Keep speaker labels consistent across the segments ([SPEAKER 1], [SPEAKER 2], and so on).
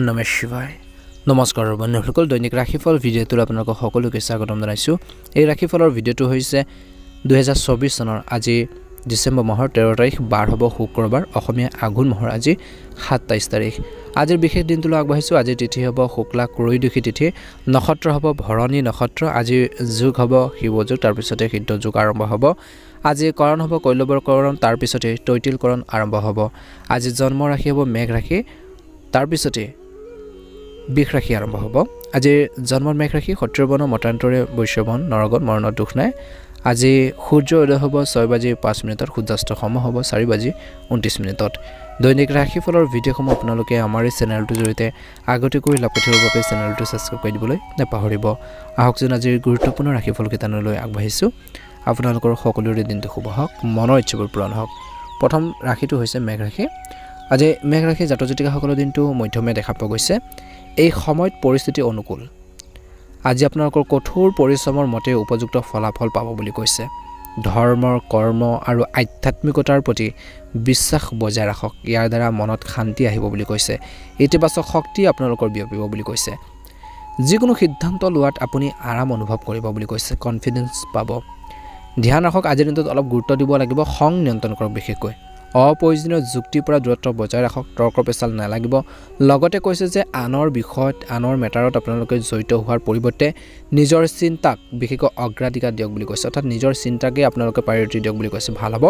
[SPEAKER 1] নমঃ শিৱায় নমস্কাৰ বন্ধুসকল দৈনিক ৰাশিফল ভিডিঅ'টো আপোনালোকক সকলোকে স্বাগতম জনাইছো এই ৰাশিফলৰ ভিডিঅ'টো হৈছে 2024 চনৰ আজি ডিসেম্বৰ মাহৰ 13 তাৰিখ বাৰ হ'ব শুক্ৰবাৰ অসমীয়া আঘোণ মাহৰ আজি 27 তাৰিখ আজিৰ বিশেষ দিনটো আগবাঢ়িছো আজি তিথি হ'ব শুক্লা কুৰৈদশী তিথি নক্ষত্ৰ হ'ব ভৰণী নক্ষত্ৰ আজি যোগ হ'ব শিৱ যোগ তাৰ পিছতে সিদ্ধ যোগ আৰম্ভ হ'ব আজি কৰণ হ'ব কৈলবৰ কৰণ তাৰ পিছতে তৈতিল কৰণ আৰম্ভ হ'ব আজি জন্ম ৰাশি হ'ব মেঘ ৰাশি তাৰ পিছতে বিষ ৰাশি আৰম্ভ হ'ব আজি জন্মৰ মেঘ ৰাশি ক্ষত্ৰিয়বৰ্ণ মতান্তৰে বৈশ্যবন নৰগণ মৰণত দুখ নাই আজি সূৰ্য উদয় হ'ব 6:05 মিনিটত সূৰ্যাস্ত সম হ'ব 4:29 মিনিটত দৈনিক ৰাশিফলৰ ভিডিঅ'সমূহ আপোনালোকে আমাৰ এই চেনেলটোৰ জৰিয়তে আগতীয়াকৈ লাভ কৰিবৰ বাবে চেনেলটো সাবস্ক্ৰাইব কৰি দিবলৈ নাপাহৰিব আহকচোন আজিৰ গুৰুত্বপূৰ্ণ ৰাশিফল কেইটালৈ আগবাঢ়িছো আপোনালোকৰ সকলোৰে দিনটো শুভ হওক মনৰ ইচ্ছাবোৰ পূৰণ হওক প্ৰথম ৰাশিটো হৈছে মেঘ ৰাশি আজি মেঘ ৰাশি জাতক জাতিকাসকলৰ দিনটো মধ্যমে দেখা পোৱা গৈছে এই সময়ত পৰিস্থিতি অনুকূল আজি আপোনালোকৰ কঠোৰ পৰিশ্ৰমৰ মতে উপযুক্ত ফলাফল পাব বুলি কৈছে ধৰ্মৰ কৰ্ম আৰু আধ্যাত্মিকতাৰ প্ৰতি বিশ্বাস বজাই ৰাখক ইয়াৰ দ্বাৰা মনত শান্তি আহিব বুলি কৈছে ইতিবাচক শক্তি আপোনালোকৰ বিয়পিব বুলি কৈছে যিকোনো সিদ্ধান্ত লোৱাত আপুনি আৰাম অনুভৱ কৰিব বুলি কৈছে কনফিডেন্স পাব ধ্যান ৰাখক আজিৰ দিনটোত অলপ গুৰুত্ব দিব লাগিব খং নিয়ন্ত্ৰণ কৰক বিশেষকৈ অপ্ৰয়োজনীয় যুক্তিৰ পৰা দূৰত্ব বজাই ৰাখক তৰ্ক পেচাল নালাগিব লগতে কৈছে যে আনৰ বিষয়ত আনৰ মেটাৰত আপোনালোকে জড়িত হোৱাৰ পৰিৱৰ্তে নিজৰ চিন্তাক বিশেষকৈ অগ্ৰাধিকাৰ দিয়ক বুলি কৈছে অৰ্থাৎ নিজৰ চিন্তাকে আপোনালোকে প্ৰায়ৰিটি দিয়ক বুলি কৈছে ভাল হ'ব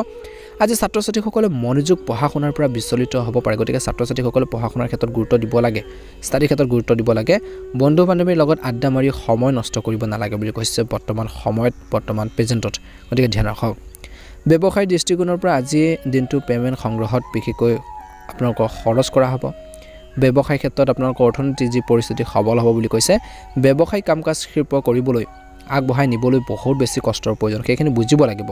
[SPEAKER 1] আজি ছাত্ৰ ছাত্ৰীসকলে মনোযোগ পঢ়া শুনাৰ পৰা বিচলিত হ'ব পাৰে গতিকে ছাত্ৰ ছাত্ৰীসকলে পঢ়া শুনাৰ ক্ষেত্ৰত গুৰুত্ব দিব লাগে ষ্টাডি ক্ষেত্ৰত গুৰুত্ব দিব লাগে বন্ধু বান্ধৱীৰ লগত আড্ডা মাৰি সময় নষ্ট কৰিব নালাগে বুলি কৈছে বৰ্তমান সময়ত বৰ্তমান প্ৰেজেন্টত গতিকে ধ্যান ৰাখক ব্যৱসায়িক দৃষ্টিকোণৰ পৰা আজি দিনটো পেমেন্ট সংগ্ৰহত বিশেষকৈ আপোনালোকৰ খৰচ কৰা হ'ব ব্যৱসায় ক্ষেত্ৰত আপোনালোকৰ অৰ্থনৈতিক যি পৰিস্থিতি সবল হ'ব বুলি কৈছে ব্যৱসায়িক কামকাজ শিল্প কৰিবলৈ আগবঢ়াই নিবলৈ বহুত বেছি কষ্টৰ প্ৰয়োজন সেইখিনি বুজিব লাগিব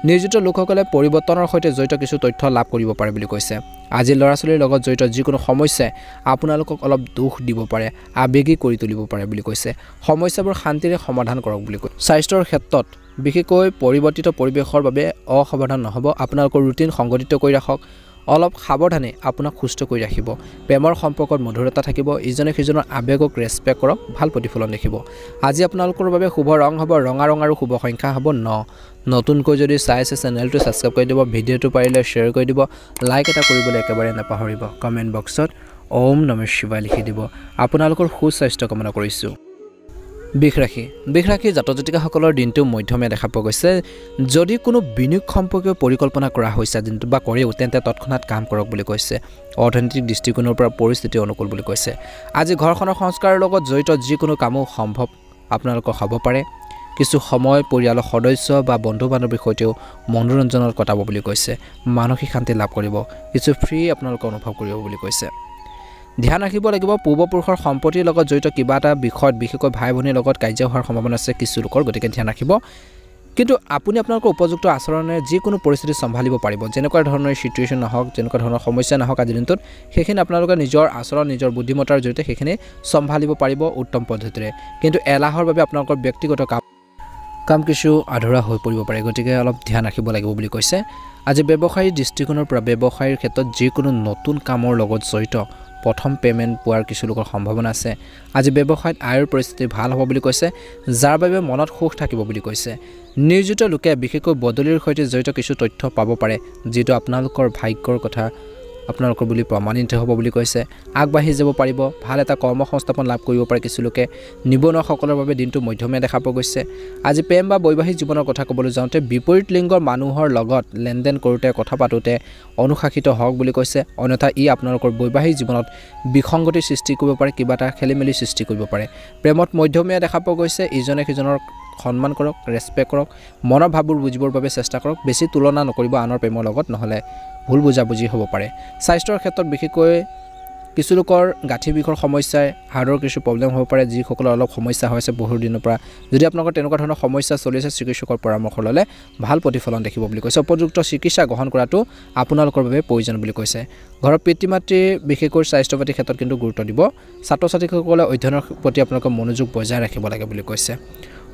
[SPEAKER 1] নিয়োজিত লোকসকলে পৰিৱৰ্তনৰ সৈতে জড়িত কিছু তথ্য লাভ কৰিব পাৰে বুলি কৈছে আজি ল'ৰা ছোৱালীৰ লগত জড়িত যিকোনো সমস্যাই আপোনালোকক অলপ দুখ দিব পাৰে আবেগিক কৰি তুলিব পাৰে বুলি কৈছে সমস্যাবোৰ শান্তিৰে সমাধান কৰক বুলি কৈছে স্বাস্থ্যৰ ক্ষেত্ৰত বিশেষকৈ পৰিৱৰ্তিত পৰিৱেশৰ বাবে অসাৱধান নহব আপোনালোকৰ ৰুটিন সংগঠিত কৰি ৰাখক অলপ সাৱধানে আপোনাক সুস্থ কৰি ৰাখিব প্ৰেমৰ সম্পৰ্কত মধুৰতা থাকিব ইজনে সিজনৰ আবেগক ৰেসপেক্ট কৰক ভাল প্ৰতিফলন দেখিব আজি আপোনালোকৰ বাবে শুভ ৰং হ'ব ৰঙা ৰং আৰু শুভ সংখ্যা হ'ব 9 নতুনকৈ যদি চাইছে চেনেলটো সাবস্ক্ৰাইব কৰি দিব ভিডিঅ'টো পাৰিলে শ্বেয়াৰ কৰি দিব লাইক এটা কৰিবলৈ একেবাৰে নাপাহৰিব কমেন্ট বক্সত ওম নমঃ শিৱায় লিখি দিব আপোনালোকৰ সুস্বাস্থ্য কামনা কৰিছো বিষ ৰাশি জাতক জাতিকাসকলৰ দিনটো মধ্যমে দেখা পোৱা গৈছে যদি কোনো বিনিয়োগ সম্পৰ্কীয় পৰিকল্পনা কৰা হৈছে দিনটো বা কৰেও তেন্তে তৎক্ষণাত কাম কৰক বুলি কৈছে অৰ্থনৈতিক দৃষ্টিকোণৰ পৰা পৰিস্থিতি অনুকূল বুলি কৈছে আজি ঘৰখনৰ সংস্কাৰৰ লগত জড়িত যিকোনো কামো সম্ভৱ আপোনালোকৰ হ'ব পাৰে কিছু সময় পৰিয়ালৰ সদস্য বা বন্ধু বান্ধৱীৰ সৈতেও মনোৰঞ্জনত কটাব বুলি কৈছে মানসিক শান্তি লাভ কৰিব কিছু ফ্ৰী আপোনালোকে অনুভৱ কৰিব বুলি কৈছে ধ্যান ৰাখিব লাগিব পূৰ্বপুৰুষৰ সম্পত্তিৰ লগত জড়িত কিবা এটা বিষয়ত বিশেষকৈ ভাই ভনীৰ লগত কাজিয়া হোৱাৰ সম্ভাৱনা আছে কিছু লোকৰ গতিকে ধ্যান ৰাখিব কিন্তু আপুনি আপোনালোকৰ উপযুক্ত আচৰণে যিকোনো পৰিস্থিতি চম্ভালিব পাৰিব যেনেকুৱা ধৰণৰ সিচুৱেশ্যন নহওক যেনেকুৱা ধৰণৰ সমস্যা নহওক আজিৰ দিনটোত সেইখিনি আপোনালোকে নিজৰ আচৰণ নিজৰ বুদ্ধিমত্তাৰ জৰিয়তে সেইখিনি চম্ভালিব পাৰিব উত্তম পদ্ধতিৰে কিন্তু এলাহৰ বাবে আপোনালোকৰ ব্যক্তিগত কাম কিছু আধৰুৱা হৈ পৰিব পাৰে গতিকে অলপ ধ্যান ৰাখিব লাগিব বুলি কৈছে আজি ব্যৱসায়িক দৃষ্টিকোণৰ পৰা ব্যৱসায়ৰ ক্ষেত্ৰত যিকোনো নতুন কামৰ লগত জড়িত প্ৰথম পেমেন্ট পোৱাৰ কিছু লোকৰ সম্ভাৱনা আছে আজি ব্যৱসায়ত আয়ৰ পৰিস্থিতি ভাল হ'ব বুলি কৈছে যাৰ বাবে মনত সুখ থাকিব বুলি কৈছে নিয়োজিত লোকে বিশেষকৈ বদলিৰ সৈতে জড়িত কিছু তথ্য পাব পাৰে যেটো আপোনালোকৰ ভাগ্যৰ কথা আপোনালোকৰ বুলি প্ৰমাণিত হ'ব বুলি কৈছে আগবাঢ়ি যাব পাৰিব ভাল এটা কৰ্ম সংস্থাপন লাভ কৰিব পাৰে কিছু লোকে নিবনুৱাসকলৰ বাবে দিনটো মধ্যমে দেখা পোৱা গৈছে আজি প্ৰেম বা বৈবাহিক জীৱনৰ কথা ক'বলৈ যাওঁতে বিপৰীত লিংগৰ মানুহৰ লগত লেনদেন কৰোঁতে কথা পাতোতে অনুশাসিত হওক বুলি কৈছে অন্যথা ই আপোনালোকৰ বৈবাহিক জীৱনত বিসংগতি সৃষ্টি কৰিব পাৰে কিবা এটা খেলিমেলি সৃষ্টি কৰিব পাৰে প্ৰেমত মধ্যমে দেখা পোৱা গৈছে ইজনে সিজনৰ সন্মান কৰক ৰেসপেক্ট কৰক মনৰ ভাৱবোৰ বুজিবৰ বাবে চেষ্টা কৰক বেছি তুলনা নকৰিব আনৰ প্ৰেমৰ লগত নহলে ভুল বুজাবুজি হ'ব পাৰে স্বাস্থ্যৰ ক্ষেত্ৰত বিশেষকৈ কিছু লোকৰ গাঁঠি বিষৰ সমস্যাই হাড়ৰ কিছু প্ৰব্লেম হ'ব পাৰে যিসকলৰ অলপ সমস্যা হৈছে বহু দিনৰ পৰা যদি আপোনালোকৰ তেনেকুৱা ধৰণৰ সমস্যা চলি আছে চিকিৎসকৰ পৰামৰ্শ ল'লে ভাল প্ৰতিফলন দেখিব বুলি কৈছে উপযুক্ত চিকিৎসা গ্ৰহণ কৰাটো আপোনালোকৰ বাবে প্ৰয়োজন বুলি কৈছে ঘৰৰ পিতৃ মাতৃ বিশেষকৈ স্বাস্থ্য পাতি ক্ষেত্ৰত কিন্তু গুৰুত্ব দিব ছাত্ৰ ছাত্ৰীসকলে অধ্যয়নৰ প্ৰতি আপোনালোকৰ মনোযোগ বজাই ৰাখিব লাগে বুলি কৈছে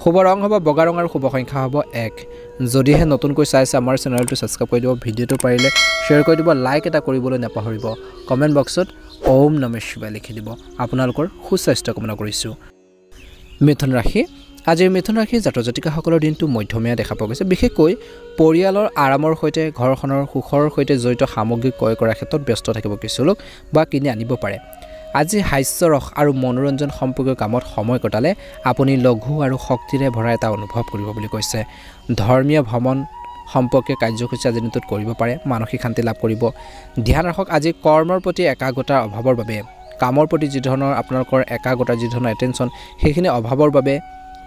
[SPEAKER 1] শুভ ৰং হ'ব বগা ৰং আৰু শুভ সংখ্যা হ'ব 1 যদিহে নতুনকৈ চাইছে আমাৰ চেনেলটো সাবস্ক্ৰাইব কৰি দিব ভিডিঅ'টো পাৰিলে শ্বেয়াৰ কৰি দিব লাইক এটা কৰিবলৈ নাপাহৰিব কমেন্ট বক্সত ওম নমঃ শিৱায় লিখি দিব আপোনালোকৰ সুস্বাস্থ্য কামনা কৰিছোঁ মিথুন ৰাশি আজিৰ মিথুন ৰাশিৰ জাতক জাতিকাসকলৰ দিনটো মধ্যমীয়া দেখা পোৱা গৈছে বিশেষকৈ পৰিয়ালৰ আৰামৰ সৈতে ঘৰখনৰ সুখৰ সৈতে জড়িত সামগ্ৰী ক্ৰয় কৰাৰ ক্ষেত্ৰত ব্যস্ত থাকিব কিছু লোক বা কিনি আনিব পাৰে আজি হাস্যৰস আৰু মনোৰঞ্জন সম্পৰ্কীয় কামত সময় কটালে আপুনি লঘু আৰু শক্তিৰে ভৰা এটা অনুভৱ কৰিব বুলি কৈছে ধৰ্মীয় ভ্ৰমণ সম্পৰ্কীয় কাৰ্যসূচী আজি দিনটোত কৰিব পাৰে মানসিক শান্তি লাভ কৰিব ধ্যান ৰাখক আজি কৰ্মৰ প্ৰতি একাগ্ৰতাৰ অভাৱৰ বাবে কামৰ প্ৰতি যি ধৰণৰ আপোনালোকৰ একাগ্ৰতা যি ধৰণৰ এটেনশ্যন সেইখিনি অভাৱৰ বাবে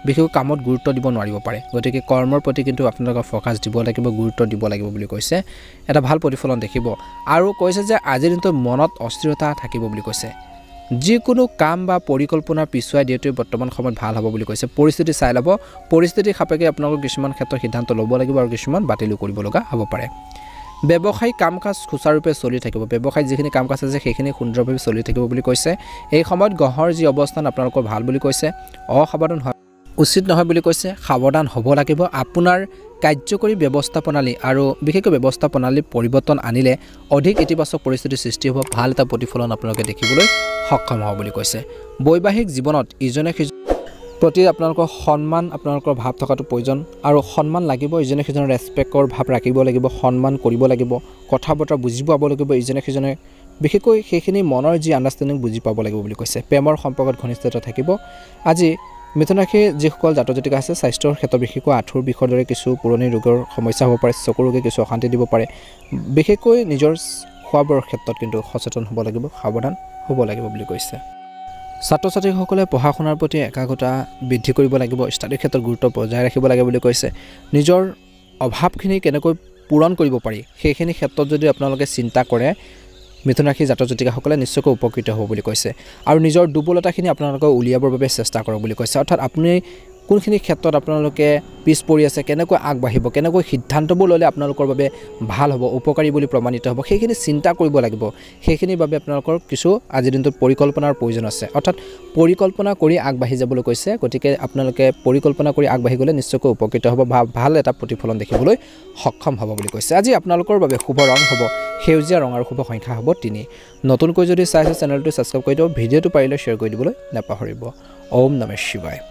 [SPEAKER 1] বিশেষ কামত গুৰুত্ব দিব নোৱাৰিব পাৰে গতিকে কৰ্মৰ প্ৰতি কিন্তু আপোনালোকৰ ফ'কাছ দিব লাগিব গুৰুত্ব দিব লাগিব বুলি কৈছে এটা ভাল প্ৰতিফলন দেখিব আৰু কৈছে যে আজিৰ দিনটোত মনত অস্থিৰতা থাকিব বুলি কৈছে যিকোনো কাম বা পৰিকল্পনাৰ পিছুৱাই দিয়াটোৱে বৰ্তমান সময়ত ভাল হ'ব বুলি কৈছে পৰিস্থিতি চাই ল'ব পৰিস্থিতি সাপেক্ষে আপোনালোকৰ কিছুমান ক্ষেত্ৰত সিদ্ধান্ত ল'ব লাগিব আৰু কিছুমান বাতিল কৰিব লগা হ'ব পাৰে ব্যৱসায়িক কাম কাজ সুচাৰুৰূপে চলি থাকিব ব্যৱসায়িক যিখিনি কাম কাজ আছে সেইখিনি সুন্দৰভাৱে চলি থাকিব বুলি কৈছে এই সময়ত গ্ৰহৰ যি অৱস্থান আপোনালোকৰ ভাল বুলি কৈছে অসাৱধান হয় উচিত নহয় বুলি কৈছে সাৱধান হ'ব লাগিব আপোনাৰ কাৰ্যকৰী ব্যৱস্থাপনালী আৰু বিশেষকৈ ব্যৱস্থাপনালী পৰিৱৰ্তন আনিলে অধিক ইতিবাচক পৰিস্থিতিৰ সৃষ্টি হ'ব ভাল এটা প্ৰতিফলন আপোনালোকে দেখিবলৈ সক্ষম হ'ব বুলি কৈছে বৈবাহিক জীৱনত ইজনে সিজনৰ প্ৰতি আপোনালোকৰ সন্মান আপোনালোকৰ ভাৱ থকাটো প্ৰয়োজন আৰু সন্মান লাগিব ইজনে সিজনৰ ৰেছপেক্টৰ ভাৱ ৰাখিব লাগিব সন্মান কৰিব লাগিব কথা বতৰা বুজি পাব লাগিব ইজনে সিজনে বিশেষকৈ সেইখিনি মনৰ যি আণ্ডাৰষ্টেণ্ডিং বুজি পাব লাগিব বুলি কৈছে প্ৰেমৰ সম্পৰ্কত ঘনিষ্ঠতা থাকিব আজি মিথুন ৰাশিৰ যিসকল জাতক জাতিকা আছে স্বাস্থ্যৰ ক্ষেত্ৰত বিশেষকৈ আঁঠুৰ বিষৰ দৰে কিছু পুৰণি ৰোগৰ সমস্যা হ'ব পাৰে চকুৰ ৰোগে কিছু অশান্তি দিব পাৰে বিশেষকৈ নিজৰ খোৱা বোৱাৰ ক্ষেত্ৰত কিন্তু সচেতন হ'ব লাগিব সাৱধান হ'ব লাগিব বুলি কৈছে ছাত্ৰ ছাত্ৰীসকলে পঢ়া শুনাৰ প্ৰতি একাগ্ৰতা বৃদ্ধি কৰিব লাগিব ষ্টাডিৰ ক্ষেত্ৰত গুৰুত্ব বজাই ৰাখিব লাগে বুলি কৈছে নিজৰ অভাৱখিনি কেনেকৈ পূৰণ কৰিব পাৰি সেইখিনি ক্ষেত্ৰত যদি আপোনালোকে চিন্তা কৰে মিথুন ৰাশিৰ জাতক জাতিকাসকলে নিশ্চয়কৈ উপকৃত হ'ব বুলি কৈছে আৰু নিজৰ দুৰ্বলতাখিনি আপোনালোকে উলিয়াবৰ বাবে চেষ্টা কৰক বুলি কৈছে অৰ্থাৎ আপুনি কোনখিনি ক্ষেত্ৰত আপোনালোকে পিছ পৰি আছে কেনেকৈ আগবাঢ়িব কেনেকৈ সিদ্ধান্তবোৰ ল'লে আপোনালোকৰ বাবে ভাল হ'ব উপকাৰী বুলি প্ৰমাণিত হ'ব সেইখিনি চিন্তা কৰিব লাগিব সেইখিনিৰ বাবে আপোনালোকৰ কিছু আজিৰ দিনটোত পৰিকল্পনাৰ প্ৰয়োজন আছে অৰ্থাৎ পৰিকল্পনা কৰি আগবাঢ়ি যাবলৈ কৈছে গতিকে আপোনালোকে পৰিকল্পনা কৰি আগবাঢ়ি গ'লে নিশ্চয়কৈ উপকৃত হ'ব ভাল এটা প্ৰতিফলন দেখিবলৈ সক্ষম হ'ব বুলি কৈছে আজি আপোনালোকৰ বাবে শুভ ৰং হ'ব সেউজীয়া ৰং আৰু শুভ সংখ্যা হ'ব 3 নতুনকৈ যদি চাইছে চেনেলটো ছাবস্ক্ৰাইব কৰি দিব ভিডিঅ'টো পাৰিলে শ্বেয়াৰ কৰি দিবলৈ নাপাহৰিব ওম নমঃ শিৱায়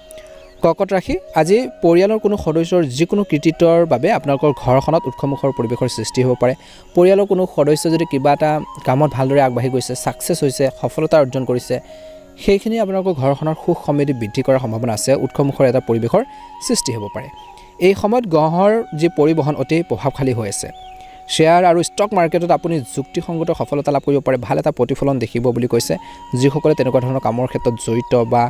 [SPEAKER 1] কৰ্কট ৰাশি আজি পৰিয়ালৰ কোনো সদস্যৰ যিকোনো কৃতিত্বৰ বাবে আপোনালোকৰ ঘৰখনত উৎসমুখৰ পৰিৱেশৰ সৃষ্টি হ'ব পাৰে পৰিয়ালৰ কোনো সদস্য যদি কিবা এটা কামত ভালদৰে আগবাঢ়ি গৈছে ছাকচেছ হৈছে সফলতা অৰ্জন কৰিছে সেইখিনি আপোনালোকৰ ঘৰখনৰ সুখ সমৃদ্ধি বৃদ্ধি কৰাৰ সম্ভাৱনা আছে উৎসমুখৰ এটা পৰিৱেশৰ সৃষ্টি হ'ব পাৰে এই সময়ত গ্ৰহৰ যি পৰিবহণ অতি প্ৰভাৱশালী হৈ আছে শ্বেয়াৰ আৰু ষ্টক মাৰ্কেটত আপুনি যুক্তিসংগত সফলতা লাভ কৰিব পাৰে ভাল এটা প্ৰতিফলন দেখিব বুলি কৈছে যিসকলে তেনেকুৱা ধৰণৰ কামৰ ক্ষেত্ৰত জড়িত বা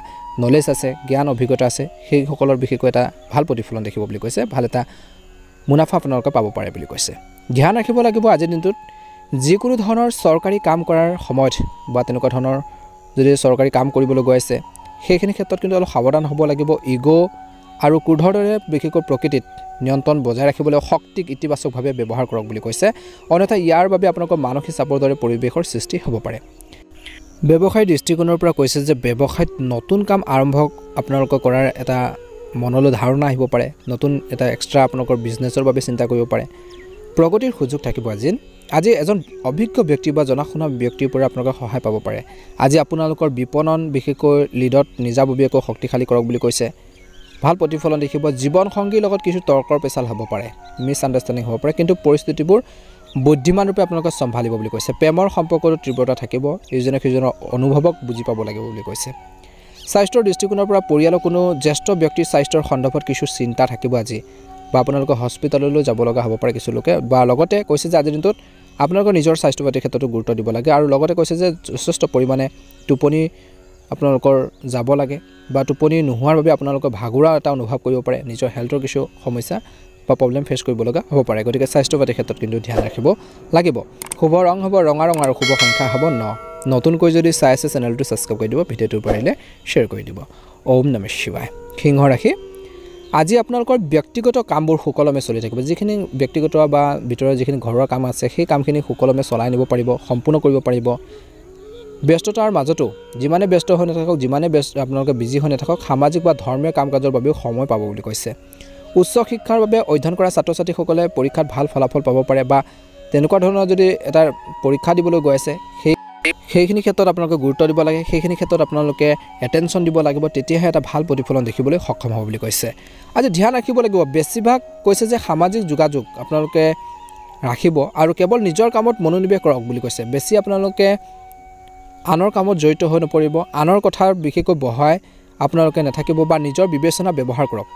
[SPEAKER 1] নলেজ আছে জ্ঞান অভিজ্ঞতা আছে সেইসকলৰ বিশেষকৈ এটা ভাল প্ৰতিফলন দেখিব বুলি কৈছে ভাল এটা মুনাফা আপোনালোকে পাব পাৰে বুলি কৈছে ধ্যান ৰাখিব লাগিব আজিৰ দিনটোত যিকোনো ধৰণৰ চৰকাৰী কাম কৰাৰ সময়ত বা তেনেকুৱা ধৰণৰ যদি চৰকাৰী কাম কৰিবলৈ গৈ আছে সেইখিনি ক্ষেত্ৰত কিন্তু অলপ সাৱধান হ'ব লাগিব ইগো আৰু ক্ৰোধৰ দৰে বিশেষকৈ প্ৰকৃতিত নিয়ন্ত্ৰণ বজাই ৰাখিবলৈ শক্তিক ইতিবাচকভাৱে ব্যৱহাৰ কৰক বুলি কৈছে অন্যথা ইয়াৰ বাবে আপোনালোকৰ মানসিক চাপৰ দৰে পৰিৱেশৰ সৃষ্টি হ'ব পাৰে ব্যৱসায়িক দৃষ্টিকোণৰ পৰা কৈছে যে ব্যৱসায়ত নতুন কাম আৰম্ভ আপোনালোকৰ কৰাৰ এটা মনলৈ ধাৰণা আহিব পাৰে নতুন এটা এক্সট্ৰা আপোনালোকৰ বিজনেছৰ বাবে চিন্তা কৰিব পাৰে প্ৰগতিৰ সুযোগ থাকিব আজি এজন অভিজ্ঞ ব্যক্তি বা জনাশুনা ব্যক্তিৰ পৰা আপোনালোকে সহায় পাব পাৰে আজি আপোনালোকৰ বিপণন বিশেষকৈ লিডত নিজাববীয়াকৈ শক্তিশালী কৰক বুলি কৈছে ভাল প্ৰতিফলন দেখিব জীৱন সংগীৰ লগত কিছু তৰ্কৰ পেচাল হ'ব পাৰে মিছ আণ্ডাৰষ্টেণ্ডিং হ'ব পাৰে কিন্তু পৰিস্থিতিবোৰ বুদ্ধিমান ৰূপে আপোনালোকে চম্ভালিব বুলি কৈছে প্ৰেমৰ সম্পৰ্কটো তীব্ৰতা থাকিব ইজনে সিজনৰ অনুভৱক বুজি পাব লাগিব বুলি কৈছে স্বাস্থ্যৰ দৃষ্টিকোণৰ পৰা পৰিয়ালৰ কোনো জ্যেষ্ঠ ব্যক্তিৰ স্বাস্থ্যৰ সন্দৰ্ভত কিছু চিন্তা থাকিব আজি বা আপোনালোকে হস্পিটেললৈ যাব লগা হ'ব পাৰে কিছু লোকে বা লগতে কৈছে যে আজিৰ দিনটোত আপোনালোকৰ নিজৰ স্বাস্থ্য পাতিৰ ক্ষেত্ৰতো গুৰুত্ব দিব লাগে আৰু লগতে কৈছে যে যথেষ্ট পৰিমাণে টোপনি আপোনালোকৰ যাব লাগে বা টোপনি নোহোৱাৰ বাবে আপোনালোকৰ ভাগৰুৱা এটা অনুভৱ কৰিব পাৰে নিজৰ হেল্থৰ কিছু সমস্যা বা প্ৰব্লেম ফেচ কৰিব লগা হ'ব পাৰে গতিকে স্বাস্থ্য পাতিৰ ক্ষেত্ৰত কিন্তু ধ্যান ৰাখিব লাগিব শুভ ৰং হ'ব ৰঙা ৰং আৰু শুভ সংখ্যা হ'ব 9 নতুনকৈ যদি চাই আছে চেনেলটো ছাবস্ক্ৰাইব কৰি দিব ভিডিঅ'টো পাৰিলে শ্বেয়াৰ কৰি দিব ওম নমঃ শিৱায় সিংহ ৰাশি আজি আপোনালোকৰ ব্যক্তিগত কামবোৰ সুকলমে চলি থাকিব যিখিনি ব্যক্তিগত বা ভিতৰৰ যিখিনি ঘৰুৱা কাম আছে সেই কামখিনি সুকলমে চলাই নিব পাৰিব সম্পূৰ্ণ কৰিব পাৰিব ব্যস্ততাৰ মাজতো যিমানে ব্যস্ত হৈ নাথাকক যিমানে আপোনালোকে বিজি হৈ নাথাকক সামাজিক বা ধৰ্মীয় কাম কাজৰ বাবেও সময় পাব বুলি কৈছে উচ্চ শিক্ষাৰ বাবে অধ্যয়ন কৰা ছাত্ৰ ছাত্ৰীসকলে পৰীক্ষাত ভাল ফলাফল পাব পাৰে বা তেনেকুৱা ধৰণৰ যদি এটা পৰীক্ষা দিবলৈ গৈ আছে সেই সেইখিনি ক্ষেত্ৰত আপোনালোকে গুৰুত্ব দিব লাগে, সেইখিনি ক্ষেত্ৰত আপোনালোকে এটেনশ্যন দিব লাগিব, তেতিয়াহে এটা ভাল প্ৰতিফলন দেখিবলৈ সক্ষম হ'ব বুলি কৈছে। আজি ধ্যান ৰাখিব লাগিব, বেছিভাগ কৈছে যে সামাজিক যোগাযোগ আপোনালোকে ৰাখিব আৰু কেৱল নিজৰ কামত মনোনিৱেশ কৰক বুলি কৈছে। বেছি আপোনালোকে আনৰ কামত জড়িত হৈ নপৰিব, আনৰ কথাৰ বিশেষকৈ বহাই আপোনালোকে নাথাকিব বা নিজৰ বিবেচনা ব্যৱহাৰ কৰক,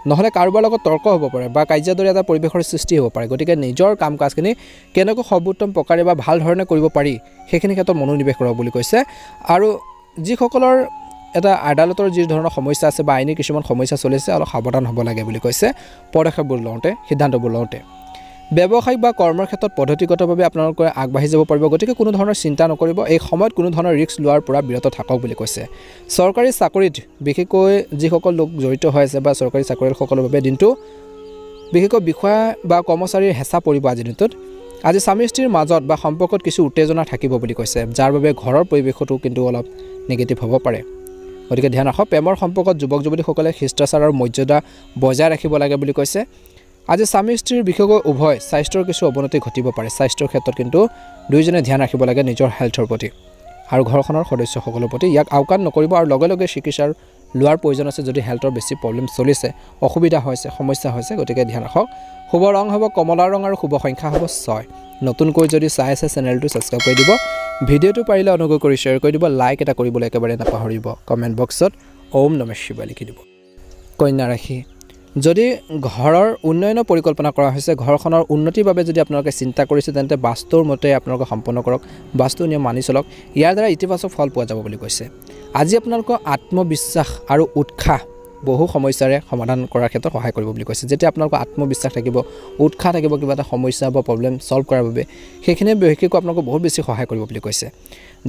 [SPEAKER 1] নহ'লে কাৰোবাৰ লগত তৰ্ক হ'ব পাৰে বা কাৰ্যদৰে এটা পৰিৱেশৰ সৃষ্টি হ'ব পাৰে। গতিকে নিজৰ কাম কাজখিনি কেনেকৈ সৰ্বোত্তম প্ৰকাৰে বা ভাল ধৰণে কৰিব পাৰি সেইখিনি ক্ষেত্ৰত মনোনিৱেশ কৰক বুলি কৈছে। আৰু যিসকলৰ এটা আদালতৰ যি ধৰণৰ সমস্যা আছে বা আইনী কিছুমান সমস্যা চলিছে, অলপ সাৱধান হ'ব লাগে বুলি কৈছে পদক্ষেপবোৰ লওঁতে, সিদ্ধান্তবোৰ লওঁতে। ব্যৱসায়িক বা কৰ্মৰ ক্ষেত্ৰত পদ্ধতিগতভাৱে আপোনালোকে আগবাঢ়ি যাব পাৰিব, গতিকে কোনো ধৰণৰ চিন্তা নকৰিব, এই সময়ত কোনো ধৰণৰ ৰিস্ক লোৱাৰ পৰা বিৰত থাকক বুলি কৈছে। চৰকাৰী চাকৰিত বিশেষকৈ যিসকল লোক জড়িত হৈ আছে বা চৰকাৰী চাকৰিয়ালসকলৰ বাবে দিনটো বিশেষকৈ বিষয়া বা কৰ্মচাৰীৰ হেঁচা পৰিব আজিৰ দিনটোত। আজি স্বামী স্ত্ৰীৰ মাজত বা সম্পৰ্কত কিছু উত্তেজনা থাকিব বুলি কৈছে, যাৰ বাবে ঘৰৰ পৰিৱেশতো কিন্তু অলপ নিগেটিভ হ'ব পাৰে। গতিকে ধ্যান ৰাখক, প্ৰেমৰ সম্পৰ্কত যুৱক যুৱতীসকলে শিষ্টাচাৰ আৰু মৰ্যাদা বজাই ৰাখিব লাগে বুলি কৈছে। আজি স্বামী স্ত্ৰীৰ বিশেষকৈ উভয় স্বাস্থ্যৰ কিছু অৱনতি ঘটিব পাৰে, স্বাস্থ্যৰ ক্ষেত্ৰত কিন্তু দুয়োজনে ধ্যান ৰাখিব লাগে নিজৰ হেল্থৰ প্ৰতি আৰু ঘৰখনৰ সদস্যসকলৰ প্ৰতি। ইয়াক আওকাণ নকৰিব আৰু লগে লগে চিকিৎসাৰ লোৱাৰ প্ৰয়োজন আছে যদি হেল্থৰ বেছি প্ৰব্লেম চলিছে, অসুবিধা হৈছে, সমস্যা হৈছে। গতিকে ধ্যান ৰাখক। শুভ ৰং হ'ব কমলা ৰং আৰু শুভ সংখ্যা হ'ব 6। নতুনকৈ যদি চাই আছে চেনেলটো ছাবস্ক্ৰাইব কৰি দিব, ভিডিঅ'টো পাৰিলে অনুগ্ৰহ কৰি শ্বেয়াৰ কৰি দিব, লাইক এটা কৰিবলৈ একেবাৰে নাপাহৰিব, কমেণ্ট বক্সত ওম নমঃ শিৱায় লিখি দিব। কন্যা ৰাশি, যদি ঘৰৰ উন্নয়নৰ পৰিকল্পনা কৰা হৈছে, ঘৰখনৰ উন্নতিৰ বাবে যদি আপোনালোকে চিন্তা কৰিছে, তেন্তে বাস্তুৰ মতে আপোনালোকে সম্পন্ন কৰক, বাস্তু নিয়ম মানি চলক, ইয়াৰ দ্বাৰা ইতিবাচক ফল পোৱা যাব বুলি কৈছে। আজি আপোনালোকৰ আত্মবিশ্বাস আৰু উৎসাহ বহু সমস্যাৰে সমাধান কৰাৰ ক্ষেত্ৰত সহায় কৰিব বুলি কৈছে। যেতিয়া আপোনালোকৰ আত্মবিশ্বাস থাকিব, উৎসাহ থাকিব কিবা এটা সমস্যা বা প্ৰব্লেম ছল্ভ কৰাৰ বাবে, সেইখিনিয়ে বিশেষকৈ আপোনালোকক বহুত বেছি সহায় কৰিব বুলি কৈছে।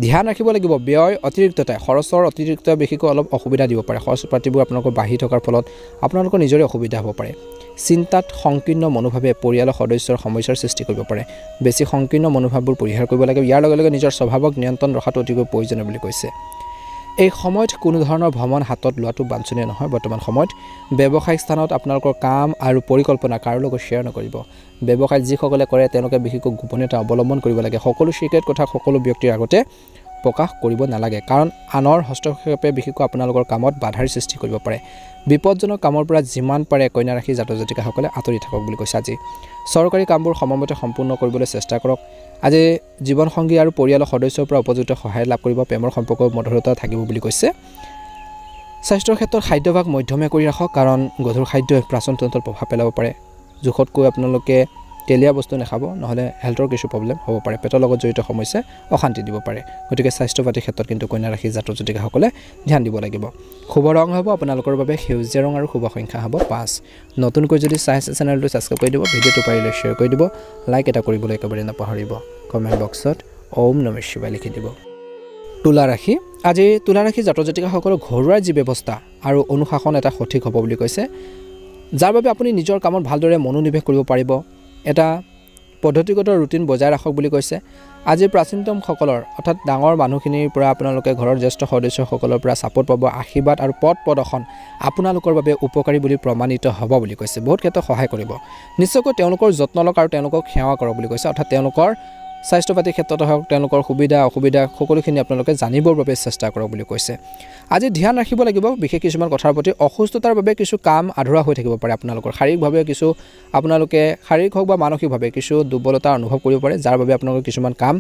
[SPEAKER 1] ধ্যান ৰাখিব লাগিব, ব্যয় অতিৰিক্ততাই খৰচৰ অতিৰিক্ত বিশেষকৈ অলপ অসুবিধা দিব পাৰে, খৰচ পাতিবোৰ আপোনালোকৰ বাঢ়ি থকাৰ ফলত আপোনালোকৰ নিজৰে অসুবিধা হ'ব পাৰে। চিন্তাত সংকীৰ্ণ মনোভাৱে পৰিয়ালৰ সদস্যৰ সমস্যাৰ সৃষ্টি কৰিব পাৰে, বেছি সংকীৰ্ণ মনোভাৱবোৰ পৰিহাৰ কৰিব লাগে। ইয়াৰ লগে লগে নিজৰ স্বভাৱক নিয়ন্ত্ৰণ ৰখাটো অতিকৈ প্ৰয়োজনীয় বুলি কৈছে। এই সময়ত কোনো ধৰণৰ ভ্ৰমণ হাতত লোৱাটো বাঞ্ছনীয় নহয়। বৰ্তমান সময়ত ব্যৱসায়িক স্থানত আপোনালোকৰ কাম আৰু পৰিকল্পনা কাৰো লগত শ্বেয়াৰ নকৰিব। ব্যৱসায় যিসকলে কৰে তেওঁলোকে বিশেষকৈ গোপনীয়তা অৱলম্বন কৰিব লাগে। সকলো চিক্ৰেট কথা সকলো ব্যক্তিৰ আগতে প্ৰকাশ কৰিব নালাগে, কাৰণ আনৰ হস্তক্ষেপে বিশেষকৈ আপোনালোকৰ কামত বাধাৰ সৃষ্টি কৰিব পাৰে। বিপদজনক কামৰ পৰা যিমান পাৰে কন্যা ৰাশি জাতক জাতিকাসকলে আঁতৰি থাকক বুলি কৈছে। আজি চৰকাৰী কামবোৰ সময়মতে সম্পূৰ্ণ কৰিবলৈ চেষ্টা কৰক। আজি জীৱনসংগী আৰু পৰিয়ালৰ সদস্যৰ পৰা উপযুক্ত সহায় লাভ কৰিব, প্ৰেমৰ সম্পৰ্ক মধুৰতা থাকিব বুলি কৈছে। স্বাস্থ্যৰ ক্ষেত্ৰত খাদ্যভাগ মধ্যমীয়া কৰি ৰাখক, কাৰণ গধুৰ খাদ্যই প্ৰাচন তন্ত্ৰত প্ৰভাৱ পেলাব পাৰে। জোখতকৈ আপোনালোকে তেলীয়া বস্তু নাখাব, নহ'লে হেল্থৰ কিছু প্ৰব্লেম হ'ব পাৰে, পেটৰ লগত জড়িত সমস্যাই অশান্তি দিব পাৰে। গতিকে স্বাস্থ্য পাতিৰ ক্ষেত্ৰত কিন্তু কন্যা ৰাশি জাতক জাতিকাসকলে ধ্যান দিব লাগিব। শুভ ৰং হ'ব আপোনালোকৰ বাবে সেউজীয়া ৰং আৰু শুভ সংখ্যা হ'ব 5। নতুনকৈ যদি চাই আছে চেনেলটো ছাবস্ক্ৰাইব কৰি দিব, ভিডিঅ'টো পাৰিলে শ্বেয়াৰ কৰি দিব, লাইক এটা কৰিবলৈ একেবাৰে নাপাহৰিব, কমেণ্ট বক্সত ওম নমঃ শিৱায় লিখি দিব। তুলা ৰাশি, আজি তুলা ৰাশি জাতক জাতিকাসকলৰ ঘৰুৱা যি ব্যৱস্থা আৰু অনুশাসন এটা সঠিক হ'ব বুলি কৈছে, যাৰ বাবে আপুনি নিজৰ কামত ভালদৰে মনোনিৱেশ কৰিব পাৰিব। এটা পদ্ধতিগত ৰুটিন বজাই ৰাখক বুলি কৈছে। আজি প্ৰাচীনতমসকলৰ অৰ্থাৎ ডাঙৰ মানুহখিনিৰ পৰা আপোনালোকে ঘৰৰ জ্যেষ্ঠ সদস্যসকলৰ পৰা ছাপোৰ্ট পাব, আশীৰ্বাদ আৰু পথ প্ৰদৰ্শন আপোনালোকৰ বাবে উপকাৰী বুলি প্ৰমাণিত হ'ব বুলি কৈছে। বহুত ক্ষেত্ৰত সহায় কৰিব। নিশ্চয়কৈ তেওঁলোকৰ যত্ন লওক আৰু তেওঁলোকক সেৱা কৰক বুলি কৈছে, অৰ্থাৎ তেওঁলোকৰ স্বাস্থ্য পাতিৰ ক্ষেত্ৰতে হওক, তেওঁলোকৰ সুবিধা অসুবিধা সকলোখিনি আপোনালোকে জানিবৰ বাবে চেষ্টা কৰক বুলি কৈছে। আজি ধ্যান ৰাখিব লাগিব বিশেষ কিছুমান কথাৰ প্ৰতি। অসুস্থতাৰ বাবে কিছু কাম আধৰুৱা হৈ থাকিব পাৰে, আপোনালোকৰ শাৰীৰিকভাৱে কিছু আপোনালোকে শাৰীৰিক হওক বা মানসিকভাৱে কিছু দুৰ্বলতা অনুভৱ কৰিব পাৰে, যাৰ বাবে আপোনালোকৰ কিছুমান কাম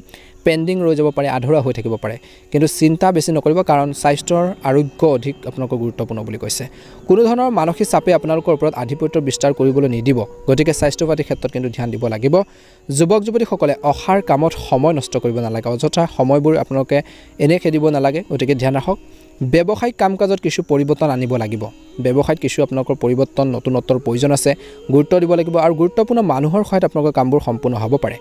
[SPEAKER 1] পেণ্ডিং ৰৈ যাব পাৰে, আধৰুৱা হৈ থাকিব পাৰে। কিন্তু চিন্তা বেছি নকৰিব, কাৰণ স্বাস্থ্যৰ আৰোগ্য অধিক আপোনালোকৰ গুৰুত্বপূৰ্ণ বুলি কৈছে। কোনো ধৰণৰ মানসিক চাপে আপোনালোকৰ ওপৰত আধিপত্য বিস্তাৰ কৰিবলৈ নিদিব, গতিকে স্বাস্থ্য পাতিৰ ক্ষেত্ৰত কিন্তু ধ্যান দিব লাগিব। যুৱক যুৱতীসকলে অসাৰ কামত সময় নষ্ট কৰিব নালাগে, অযথা সময়বোৰ আপোনালোকে এনেই খেদিব নালাগে। গতিকে ধ্যান ৰাখক। ব্যৱসায়িক কাম কাজত কিছু পৰিৱৰ্তন আনিব লাগিব, ব্যৱসায়ত কিছু আপোনালোকৰ পৰিৱৰ্তন নতুনত্বৰ প্ৰয়োজন আছে, গুৰুত্ব দিব লাগিব আৰু গুৰুত্বপূৰ্ণ মানুহৰ সহায়ত আপোনালোকৰ কামবোৰ সম্পূৰ্ণ হ'ব পাৰে।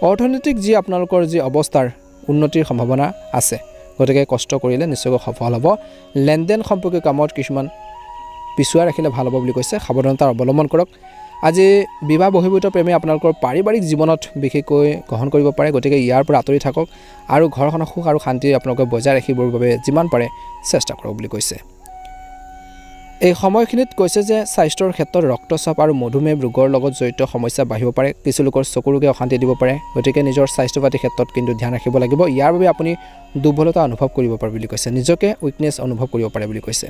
[SPEAKER 1] অৰ্থনৈতিক যি আপোনালোকৰ যি অৱস্থাৰ উন্নতিৰ সম্ভাৱনা আছে, গতিকে কষ্ট কৰিলে নিশ্চয়কৈ সফল হ'ব। লেনদেন সম্পৰ্কীয় কামত কিছুমান পিছুৱাই ৰাখিলে ভাল হ'ব বুলি কৈছে, সাৱধানতাৰ অৱলম্বন কৰক। আজি বিবাহ বহিৰ্ভূত প্ৰেমে আপোনালোকৰ পাৰিবাৰিক জীৱনত বিশেষকৈ গ্ৰহণ কৰিব পাৰে, গতিকে ইয়াৰ পৰা আঁতৰি থাকক আৰু ঘৰখনৰ সুখ আৰু শান্তি আপোনালোকে বজাই ৰাখিবৰ বাবে যিমান পাৰে চেষ্টা কৰক বুলি কৈছে। এই সময়খিনিত কৈছে যে স্বাস্থ্যৰ ক্ষেত্ৰত ৰক্তচাপ আৰু মধুমেহ ৰোগৰ লগত জড়িত সমস্যা বাঢ়িব পাৰে কিছু লোকৰ চকু ৰোগে অশান্তি দিব পাৰে গতিকে নিজৰ স্বাস্থ্য পাতি ক্ষেত্ৰত কিন্তু ধ্যান ৰাখিব লাগিব ইয়াৰ বাবে আপুনি দুৰ্বলতা অনুভৱ কৰিব পাৰে বুলি কৈছে নিজকে উইকনেছ অনুভৱ কৰিব পাৰে বুলি কৈছে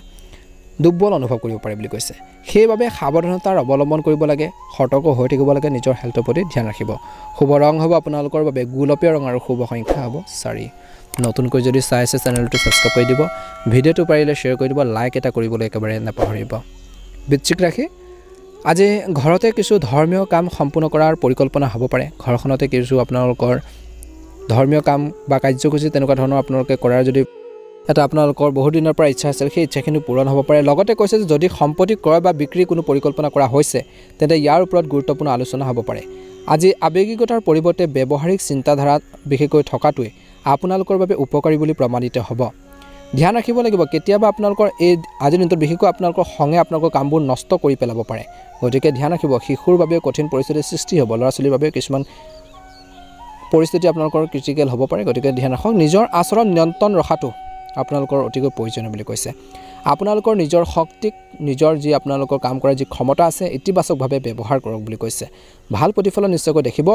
[SPEAKER 1] দুৰ্বল অনুভৱ কৰিব পাৰে বুলি কৈছে সেইবাবে সাৱধানতাৰ অৱলম্বন কৰিব লাগে সতৰ্ক হৈ থাকিব লাগে নিজৰ হেল্থৰ প্ৰতি ধ্যান ৰাখিব শুভ ৰং হ'ব আপোনালোকৰ বাবে গুলপীয়া ৰং আৰু শুভ সংখ্যা হ'ব 4 নতুনকৈ যদি চাই আছে চেনেলটো সাবস্ক্ৰাইব কৰি দিব ভিডিওটো পাৰিলে শ্বেয়াৰ কৰি দিব লাইক এটা কৰিবলৈ একেবাৰে নাপাহৰিব বৃশ্চিক ৰাশি আজি ঘৰতে কিছু ধৰ্মীয় কাম সম্পূৰ্ণ কৰাৰ পৰিকল্পনা হ'ব পাৰে ঘৰখনতে কিছু আপোনালোকৰ ধৰ্মীয় কাম বা কাৰ্যসূচী তেনেকুৱা ধৰণৰ আপোনালোকে কৰাৰ যদি এটা আপোনালোকৰ বহু দিনৰ পৰা ইচ্ছা আছিল সেই ইচ্ছাখিনি পূৰণ হ'ব পাৰে লগতে কৈছে যে যদি সম্পত্তি ক্ৰয় বা বিক্ৰী কোনো পৰিকল্পনা কৰা হৈছে তেন্তে ইয়াৰ ওপৰত গুৰুত্বপূৰ্ণ আলোচনা হ'ব পাৰে আজি আৱেগিকতাৰ পৰিৱৰ্তে ব্যৱহাৰিক চিন্তাধাৰাত বিশেষকৈ থকাটোৱে আপোনালোকৰ বাবে উপকাৰী বুলি প্ৰমাণিত হ'ব ধ্যান ৰাখিব লাগিব কেতিয়াবা আপোনালোকৰ এই আজি দিনটোত বিশেষকৈ আপোনালোকৰ খঙে আপোনালোকৰ কামবোৰ নষ্ট কৰি পেলাব পাৰে গতিকে ধ্যান ৰাখিব শিশুৰ বাবে কঠিন পৰিস্থিতিৰ সৃষ্টি হ'ব ল'ৰা ছোৱালীৰ বাবে কিছুমান পৰিস্থিতি আপোনালোকৰ ক্ৰিটিকেল হ'ব পাৰে গতিকে ধ্যান ৰাখক নিজৰ আচৰণ নিয়ন্ত্ৰণ ৰখাটো আপোনালোকৰ অতিকৈ প্ৰয়োজনীয় বুলি কৈছে আপোনালোকৰ নিজৰ শক্তিক নিজৰ যি আপোনালোকৰ কাম কৰাৰ যি ক্ষমতা আছে ইতিবাচকভাৱে ব্যৱহাৰ কৰক বুলি কৈছে ভাল প্ৰতিফলন নিশ্চয়কৈ দেখিব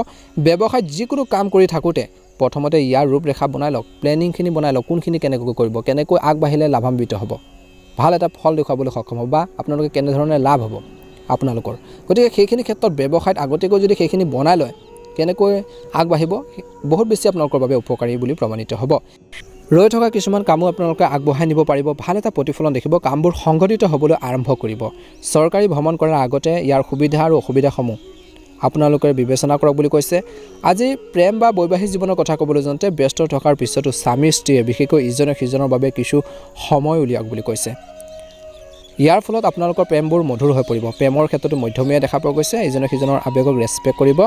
[SPEAKER 1] ব্যৱসায়ত যিকোনো কাম কৰি থাকোঁতে প্ৰথমতে ইয়াৰ ৰূপৰেখা বনাই লওক প্লেনিংখিনি বনাই লওক কোনখিনি কেনেকৈ কৰিব কেনেকৈ আগবাঢ়িলে লাভান্বিত হ'ব ভাল এটা ফল দেখুৱাবলৈ সক্ষম হ'ব বা আপোনালোকে কেনেধৰণে লাভ হ'ব আপোনালোকৰ গতিকে সেইখিনি ক্ষেত্ৰত ব্যৱসায়ত আগতীয়াকৈ যদি সেইখিনি বনাই লয় কেনেকৈ আগবাঢ়িব বহুত বেছি আপোনালোকৰ বাবে উপকাৰী বুলি প্ৰমাণিত হ'ব ৰৈ থকা কিছুমান কামো আপোনালোকে আগবঢ়াই নিব পাৰিব ভাল এটা প্ৰতিফলন দেখিব কামবোৰ সংগঠিত হ'বলৈ আৰম্ভ কৰিব চৰকাৰী ভ্ৰমণ কৰাৰ আগতে ইয়াৰ সুবিধা আৰু অসুবিধাসমূহ আপোনালোকে বিবেচনা কৰক বুলি কৈছে আজি প্ৰেম বা বৈবাহিক জীৱনৰ কথা ক'বলৈ যাওঁতে ব্যস্ত থকাৰ পিছতো স্বামী স্ত্ৰীয়ে বিশেষকৈ ইজনে সিজনৰ বাবে কিছু সময় উলিয়াওক বুলি কৈছে ইয়াৰ ফলত আপোনালোকৰ প্ৰেমবোৰ মধুৰ হৈ পৰিব প্ৰেমৰ ক্ষেত্ৰতো মধ্যমীয়া দেখা পোৱা গৈছে ইজনে সিজনৰ আৱেগক ৰেসপেক্ট কৰিব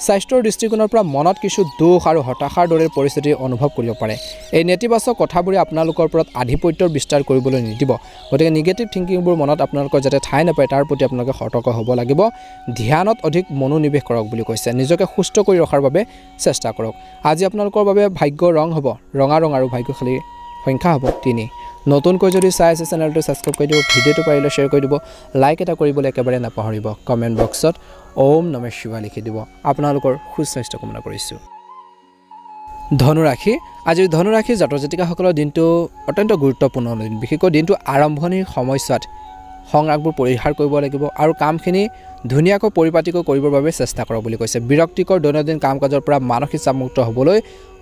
[SPEAKER 1] স্বাস্থ্যৰ দৃষ্টিকোণৰ পৰা মনত কিছু দুখ আৰু হতাশাৰ দৰে পৰিস্থিতি অনুভৱ কৰিব পাৰে এই নেতিবাচক কথাবোৰে আপোনালোকৰ ওপৰত আধিপত্যৰ বিস্তাৰ কৰিবলৈ নিদিব গতিকে নিগেটিভ থিংকিংবোৰ মনত আপোনালোকৰ যাতে ঠাই নাপায় তাৰ প্ৰতি আপোনালোকে সতৰ্ক হ'ব লাগিব ধ্যানত অধিক মনোনিৱেশ কৰক বুলি কৈছে নিজকে সুস্থ কৰি ৰখাৰ বাবে চেষ্টা কৰক আজি আপোনালোকৰ বাবে ভাগ্য ৰং হ'ব ৰঙা ৰং আৰু ভাগ্যশালী সংখ্যা হ'ব 3 নতুনকৈ যদি চাই আছে চেনেলটো সাবস্ক্ৰাইব কৰি দিব ভিডিওটো পাৰিলে শ্বেয়াৰ কৰি দিব লাইক এটা কৰিবলৈ একেবাৰে নাপাহৰিব কমেন্ট বক্সত ওম নমঃ শিৱায় লিখি দিব আপোনালোকৰ সুস্বাস্থ্য কামনা কৰিছো ধনুৰাশি আজি ধনুৰাশি জাতক জাতিকাসকলৰ দিনটো অত্যন্ত গুৰুত্বপূৰ্ণ দিন বিশেষকৈ দিনটো আৰম্ভণিৰ সময়ছোৱাত সংৰাগবোৰ পৰিহাৰ কৰিব লাগিব আৰু কামখিনি ধুনীয়াকৈ পৰিপাটিকৈ কৰিবৰ বাবে চেষ্টা কৰক বুলি কৈছে বিৰক্তিকৰ দৈনন্দিন কাম-কাজৰ পৰা মানসিক চাপমুক্ত হ'বলৈ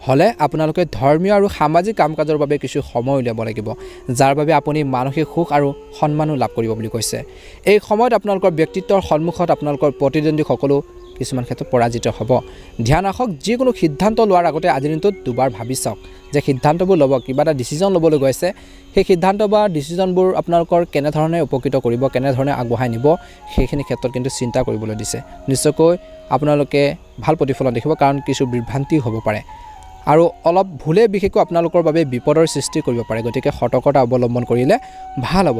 [SPEAKER 1] হলে আপোনালোকে ধৰ্মীয় আৰু সামাজিক কাম-কাজৰ বাবে কিছু সময় উলিয়াব লাগিব যাৰ বাবে আপুনি মানসিক সুখ আৰু সন্মানো লাভ কৰিব বুলি কৈছে এই সময়ত আপোনালোকৰ ব্যক্তিত্বৰ সন্মুখত আপোনালোকৰ প্ৰতিদ্বন্দ্বী সকলো কিছুমান ক্ষেত্ৰত পৰাজিত হ'ব ধ্যান ৰাখক যিকোনো সিদ্ধান্ত লোৱাৰ আগতে আজি দিনটোত দুবাৰ ভাবি চাওক যে সিদ্ধান্তবোৰ ল'ব কিবা এটা ডিসিজন ল'বলৈ গৈছে সেই সিদ্ধান্ত বা ডিসিজনবোৰ আপোনালোকৰ কেনে ধৰণে উপকৃত কৰিব কেনে ধৰণে আগবঢ়াই নিব সেইখিনি ক্ষেত্ৰত কিন্তু চিন্তা কৰিবলৈ দিছে নিশ্চয়কৈ আপোনালোকে ভাল প্ৰতিফলন দেখিব কাৰণ কিছু বিভ্ৰান্তি হ'ব পাৰে আৰু অলপ ভুলে বিশেষকৈ আপোনালোকৰ বাবে বিপদৰ সৃষ্টি কৰিব পাৰে গতিকে সতৰ্কতা অৱলম্বন কৰিলে ভাল হ'ব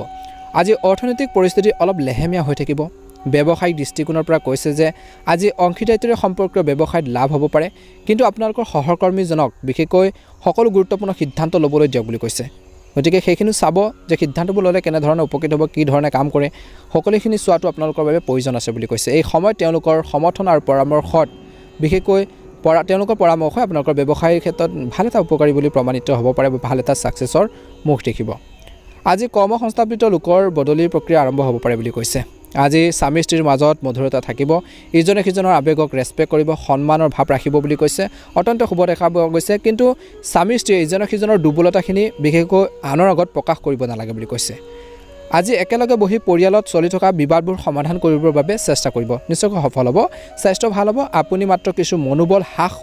[SPEAKER 1] আজি অৰ্থনৈতিক পৰিস্থিতি অলপ লেহেমীয়া হৈ থাকিব ব্যৱসায়িক দৃষ্টিকোণৰ পৰা কৈছে যে আজি অংশীদাৰিত্বৰে সম্পৰ্কীয় ব্যৱসায়ত লাভ হ'ব পাৰে কিন্তু আপোনালোকৰ সহকৰ্মীজনক বিশেষকৈ সকলো গুৰুত্বপূৰ্ণ সিদ্ধান্ত ল'বলৈ দিয়ক বুলি কৈছে গতিকে সেইখিনি চাব যে সিদ্ধান্তবোৰ ল'লে কেনে ধৰণে উপকৃত হ'ব কি ধৰণে কাম কৰে সকলোখিনি চোৱাটো আপোনালোকৰ বাবে প্ৰয়োজন আছে বুলি কৈছে এই সময়ত তেওঁলোকৰ সমৰ্থন আৰু পৰামৰ্শত বিশেষকৈ তেওঁলোকৰ পৰামৰ্শই আপোনালোকৰ ব্যৱসায়ৰ ক্ষেত্ৰত ভাল এটা উপকাৰী বুলি প্ৰমাণিত হ'ব পাৰে ভাল এটা সাকসেছৰ মুখ দেখিব আজি কৰ্ম সংস্থাপিত লোকৰ বদলিৰ প্ৰক্ৰিয়া আৰম্ভ হ'ব পাৰে বুলি কৈছে আজি স্বামী স্ত্ৰীৰ মাজত মধুৰতা থাকিব ইজনে সিজনৰ আৱেগক ৰেসপেক্ট কৰিব সন্মানৰ ভাৱ ৰাখিব বুলি কৈছে অত্যন্ত শুভ দেখা পোৱা গৈছে কিন্তু স্বামী স্ত্ৰী ইজনে সিজনৰ দুৰ্বলতাখিনি বিশেষকৈ আনৰ আগত প্ৰকাশ কৰিব নালাগে বুলি কৈছে আজি একেলগে বহি পৰিয়ালত চলি থকা বিবাদবোৰ সমাধান কৰিবৰ বাবে চেষ্টা কৰিব নিশ্চয়কৈ সফল হ'ব স্বাস্থ্য ভাল হ'ব আপুনি মাত্ৰ কিছু মনোবল হ্ৰাস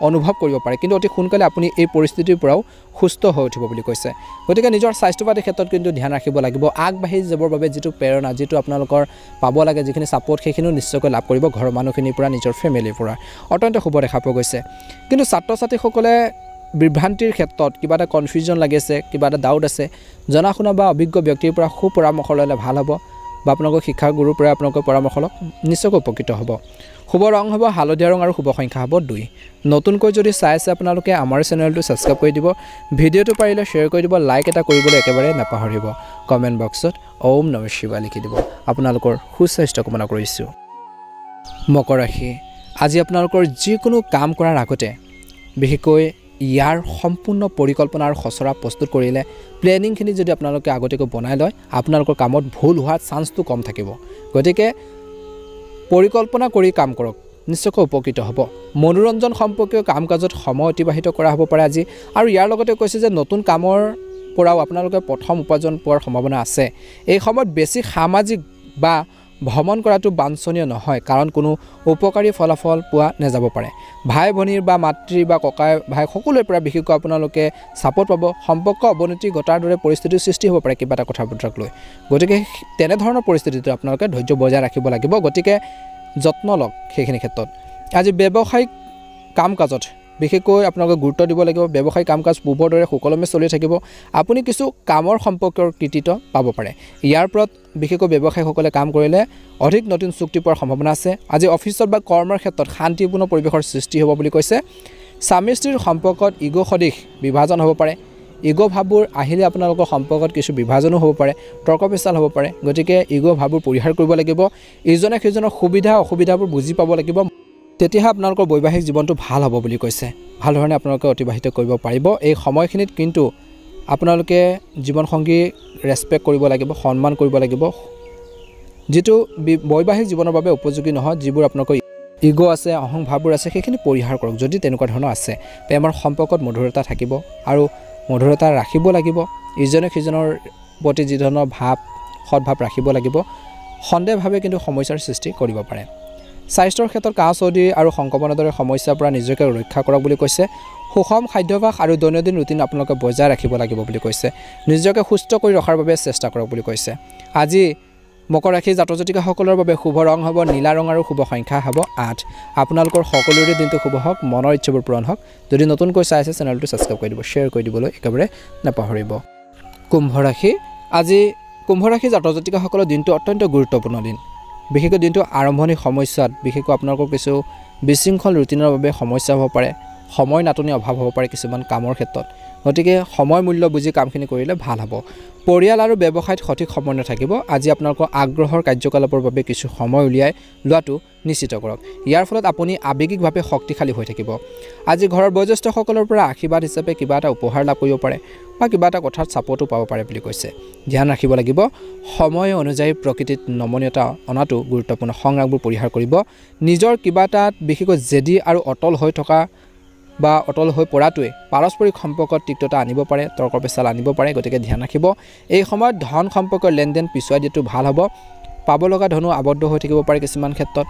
[SPEAKER 1] অনুভৱ কৰিব পাৰে কিন্তু অতি সোনকালে আপুনি এই পৰিস্থিতিৰ পৰাও সুস্থ হৈ উঠিব বুলি কৈছে গতিকে নিজৰ স্বাস্থ্যপাতিৰ ক্ষেত্ৰত কিন্তু ধ্যান ৰাখিব লাগিব আগবাঢ়ি যাবৰ বাবে যিটো প্ৰেৰণা যিটো আপোনালোকৰ পাব লাগে যিখিনি সাপোৰ্ট সেইখিনিও নিশ্চয়কৈ লাভ কৰিব ঘৰৰ মানুহখিনিৰ পৰা নিজৰ ফেমিলিৰ পৰা অত্যন্ত শুভ দেখা পোৱা গৈছে কিন্তু ছাত্ৰ ছাত্ৰীসকলে বিভ্ৰান্তিৰ ক্ষেত্ৰত কিবা এটা কনফিউজন লাগিছে কিবা এটা ডাউট আছে জনা শুনা বা অভিজ্ঞ ব্যক্তিৰ পৰা সুপৰামৰ্শ ল'লে ভাল হ'ব বা আপোনালোকৰ শিক্ষাগুৰুৰ পৰা আপোনালোকৰ পৰামৰ্শ লওক, নিশ্চয়কৈ উপকৃত হ'ব। শুভ ৰং হ'ব হালধীয়া ৰং আৰু শুভ সংখ্যা হ'ব 2। নতুনকৈ যদি চাই আছে আপোনালোকে আমাৰ চেনেলটো ছাবস্ক্ৰাইব কৰি দিব, ভিডিঅ'টো পাৰিলে শ্বেয়াৰ কৰি দিব, লাইক এটা কৰিবলৈ একেবাৰে নাপাহৰিব। কমেণ্ট বক্সত ওম নমঃ শিৱায় লিখি দিব। আপোনালোকৰ সুস্বাস্থ্য কামনা কৰিছোঁ। মকৰ ৰাশি, আজি আপোনালোকৰ যিকোনো কাম কৰাৰ আগতে বিশেষকৈ ইয়াৰ সম্পূৰ্ণ পৰিকল্পনা আৰু খচৰা প্ৰস্তুত কৰিলে, প্লেনিংখিনি যদি আপোনালোকে আগতীয়াকৈ বনাই লয়, আপোনালোকৰ কামত ভুল হোৱাৰ চান্সটো কম থাকিব। গতিকে পৰিকল্পনা কৰি কাম কৰক, নিশ্চয়কৈ উপকৃত হ'ব। মনোৰঞ্জন সম্পৰ্কীয় কাম কাজত সময় অতিবাহিত কৰা হ'ব পাৰে আজি। আৰু ইয়াৰ লগতে কৈছে যে নতুন কামৰ পৰাও আপোনালোকে প্ৰথম উপাৰ্জন পোৱাৰ সম্ভাৱনা আছে। এই সময়ত বেছি সামাজিক বা ভ্ৰমণ কৰাটো বাঞ্ছনীয় নহয়, কাৰণ কোনো উপকাৰী ফলাফল পোৱা নাযাব পাৰে। ভাই ভনীৰ বা মাতৃ বা ককাই ভাই সকলোৰে পৰা বিশেষকৈ আপোনালোকে ছাপোৰ্ট পাব। সম্পৰ্ক অৱনতি ঘটাৰ দৰে পৰিস্থিতিৰ সৃষ্টি হ'ব পাৰে কিবা এটা কথা বতৰাক লৈ। গতিকে তেনেধৰণৰ পৰিস্থিতিটো আপোনালোকে ধৈৰ্য বজাই ৰাখিব লাগিব। গতিকে যত্ন লওক সেইখিনি ক্ষেত্ৰত। আজি ব্যৱসায়িক কাম কাজত বিশেষকৈ আপোনালোকে গুৰুত্ব দিব লাগিব। ব্যৱসায়িক কাম কাজ পূৰ্বৰ দৰে সুকলমে চলি থাকিব। আপুনি কিছু কামৰ সম্পৰ্কৰ কৃতিত্ব পাব পাৰে। ইয়াৰ ওপৰত বিশেষকৈ ব্যৱসায়ীসকলে কাম কৰিলে অধিক নতুন চুক্তি পোৱাৰ সম্ভাৱনা আছে। আজি অফিচত বা কৰ্মৰ ক্ষেত্ৰত শান্তিপূৰ্ণ পৰিৱেশৰ সৃষ্টি হ'ব বুলি কৈছে। স্বামী স্ত্ৰীৰ সম্পৰ্কত ইগ' সদৃশ বিভাজন হ'ব পাৰে। ইগ' ভাৱবোৰ আহিলে আপোনালোকৰ সম্পৰ্কত কিছু বিভাজনো হ'ব পাৰে, তৰ্ক পেচাল হ'ব পাৰে। গতিকে ইগ' ভাৱবোৰ পৰিহাৰ কৰিব লাগিব। ইজনে সিজনৰ সুবিধা অসুবিধাবোৰ বুজি পাব লাগিব, তেতিয়াহে আপোনালোকৰ বৈবাহিক জীৱনটো ভাল হ'ব বুলি কৈছে। ভাল ধৰণে আপোনালোকে অতিবাহিত কৰিব পাৰিব। এই সময়খিনিত কিন্তু আপোনালোকে জীৱনসংগী ৰেচপেক্ট কৰিব লাগিব, সন্মান কৰিব লাগিব। যিটো বৈবাহিক জীৱনৰ বাবে উপযোগী নহয়, যিবোৰ আপোনালোকৰ ইগ' আছে, অহংভাৱবোৰ আছে, সেইখিনি পৰিহাৰ কৰক যদি তেনেকুৱা ধৰণৰ আছে। প্ৰেমৰ সম্পৰ্কত মধুৰতা থাকিব আৰু মধুৰতা ৰাখিব লাগিব। ইজনে সিজনৰ প্ৰতি যি ধৰণৰ ভাৱ সৎভাৱ ৰাখিব লাগিব। সন্দেহভাৱে কিন্তু সমস্যাৰ সৃষ্টি কৰিব পাৰে। স্বাস্থ্যৰ ক্ষেত্ৰত কাহ চৰ্দি আৰু সংক্ৰমণৰ দৰে সমস্যাৰ পৰা নিজকে ৰক্ষা কৰক বুলি কৈছে। সুষম খাদ্যাভ্যাস আৰু দৈনন্দিন ৰুটিন আপোনালোকে বজাই ৰাখিব লাগিব বুলি কৈছে। নিজকে সুস্থ কৰি ৰখাৰ বাবে চেষ্টা কৰক বুলি কৈছে। আজি মকৰ ৰাশি জাতক জাতিকাসকলৰ বাবে শুভ ৰং হ'ব নীলা ৰং আৰু শুভ সংখ্যা হ'ব 8। আপোনালোকৰ সকলোৰে দিনটো শুভ হওক, মনৰ ইচ্ছাবোৰ পূৰণ হওক। যদি নতুনকৈ চাই আছে চেনেলটো ছাবস্ক্ৰাইব কৰি দিব, শ্বেয়াৰ কৰি দিবলৈ একেবাৰে নাপাহৰিব। কুম্ভ ৰাশি, আজি কুম্ভ ৰাশি জাতক জাতিকাসকলৰ দিনটো অত্যন্ত গুৰুত্বপূৰ্ণ দিন। বিশেষকৈ দিনটো আৰম্ভণিৰ সময়ছোৱাত বিশেষকৈ আপোনালোকৰ কিছু বিশৃংখল ৰুটিনৰ বাবে সমস্যা হ'ব পাৰে। সময় নাটনি অভাৱ হ'ব পাৰে কিছুমান কামৰ ক্ষেত্ৰত। গতিকে সময় মূল্য বুজি কামখিনি কৰিলে ভাল হ'ব। পৰিয়াল আৰু ব্যৱসায়ত সঠিক সমন্বয় থাকিব। আজি আপোনালোকৰ আগ্ৰহৰ কাৰ্যকলাপৰ বাবে কিছু সময় উলিয়াই লোৱাটো নিশ্চিত কৰক। ইয়াৰ ফলত আপুনি আৱেগিকভাৱে শক্তিশালী হৈ থাকিব। আজি ঘৰৰ বয়োজ্যেষ্ঠসকলৰ পৰা আশীৰ্বাদ হিচাপে কিবা এটা উপহাৰ লাভ কৰিব পাৰে বা কিবা এটা কথাত ছাপোৰ্টো পাব পাৰে বুলি কৈছে। ধ্যান ৰাখিব লাগিব। সময় অনুযায়ী প্ৰকৃতিত নমনীয়তা অনাটো গুৰুত্বপূৰ্ণ। সংগ্ৰামবোৰ পৰিহাৰ কৰিব। নিজৰ কিবা এটাত বিশেষকৈ জেদী আৰু অটল হৈ থকা বা অটল হৈ পৰাটোৱে পাৰস্পৰিক সম্পৰ্কত তিক্ততা আনিব পাৰে, তৰ্ক পেচাল আনিব পাৰে। গতিকে ধ্যান ৰাখিব। এই সময়ত ধন সম্পৰ্কৰ লেনদেন পিছুৱাই দিয়াটো ভাল হ'ব। পাব লগা ধনো আবদ্ধ হৈ থাকিব পাৰে কিছুমান ক্ষেত্ৰত।